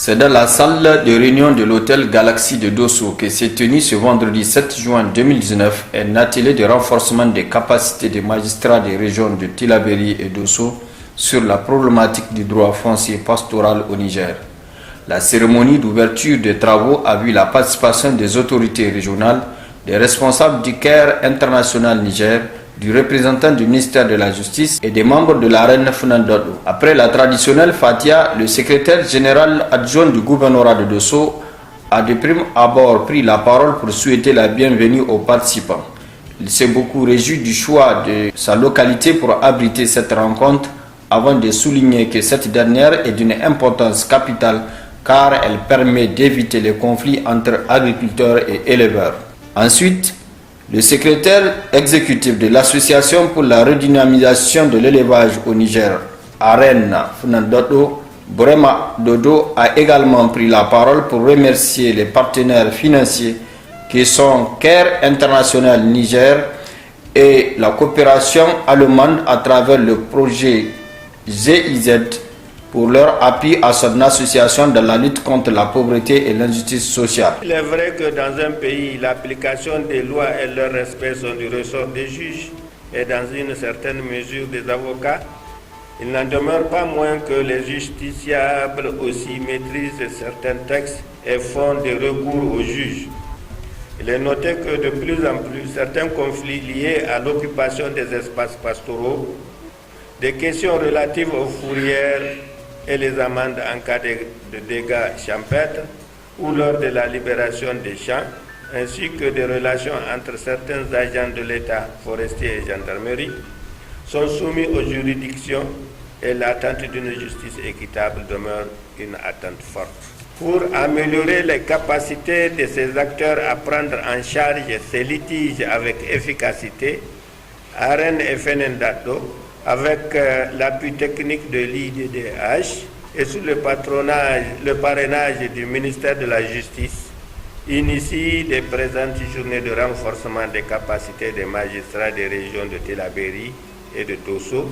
C'est dans la salle de réunion de l'hôtel Galaxy de Dosso que s'est tenu ce vendredi 7 juin 2019 un atelier de renforcement des capacités des magistrats des régions de Tillabéri et Dosso sur la problématique du droit foncier pastoral au Niger. La cérémonie d'ouverture des travaux a vu la participation des autorités régionales, des responsables du Caire International Niger, du représentant du ministère de la Justice et des membres de l'arène Funandodo. Après la traditionnelle Fatia, le secrétaire général adjoint du gouvernorat de Dosso a de prime abord pris la parole pour souhaiter la bienvenue aux participants. Il s'est beaucoup réjoui du choix de sa localité pour abriter cette rencontre avant de souligner que cette dernière est d'une importance capitale car elle permet d'éviter les conflits entre agriculteurs et éleveurs. Ensuite, le secrétaire exécutif de l'Association pour la redynamisation de l'élevage au Niger, Arena Funandodo, Brema Dodo, a également pris la parole pour remercier les partenaires financiers qui sont Caire International Niger et la coopération allemande à travers le projet GIZ pour leur appui à son association dans la lutte contre la pauvreté et l'injustice sociale. Il est vrai que dans un pays, l'application des lois et leur respect sont du ressort des juges et dans une certaine mesure des avocats. Il n'en demeure pas moins que les justiciables aussi maîtrisent certains textes et font des recours aux juges. Il est noté que de plus en plus, certains conflits liés à l'occupation des espaces pastoraux, des questions relatives aux fourrières et les amendes en cas de dégâts champêtres ou lors de la libération des champs, ainsi que des relations entre certains agents de l'État, forestiers et gendarmerie, sont soumis aux juridictions et l'attente d'une justice équitable demeure une attente forte. Pour améliorer les capacités de ces acteurs à prendre en charge ces litiges avec efficacité, AREN et FENENDADO, avec l'appui technique de l'IDDH et sous le parrainage du ministère de la Justice, initie des présentes journées de renforcement des capacités des magistrats des régions de Tillabéri et de Dosso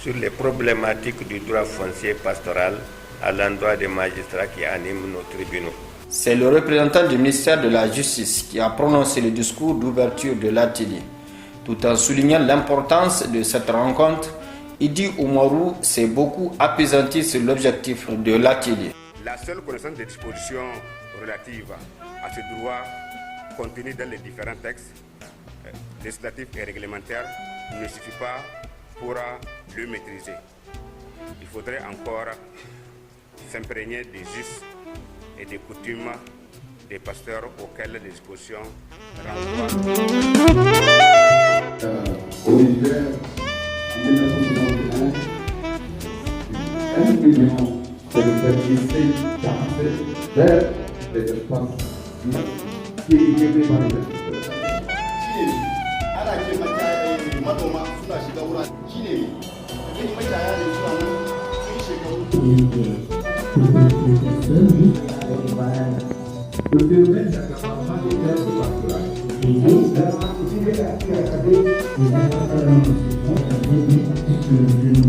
sur les problématiques du droit foncier pastoral à l'endroit des magistrats qui animent nos tribunaux. C'est le représentant du ministère de la Justice qui a prononcé le discours d'ouverture de l'atelier. Tout en soulignant l'importance de cette rencontre, Idi Oumarou s'est beaucoup appesanti sur l'objectif de l'atelier. La seule connaissance des dispositions relatives à ce droit contenu dans les différents textes législatifs et réglementaires ne suffit pas pour le maîtriser. Il faudrait encore s'imprégner des us et des coutumes des pasteurs auxquels les dispositions renvoient. Au Niger, en 1961, 1 million de permis vers les espaces qui étaient par les Thank you.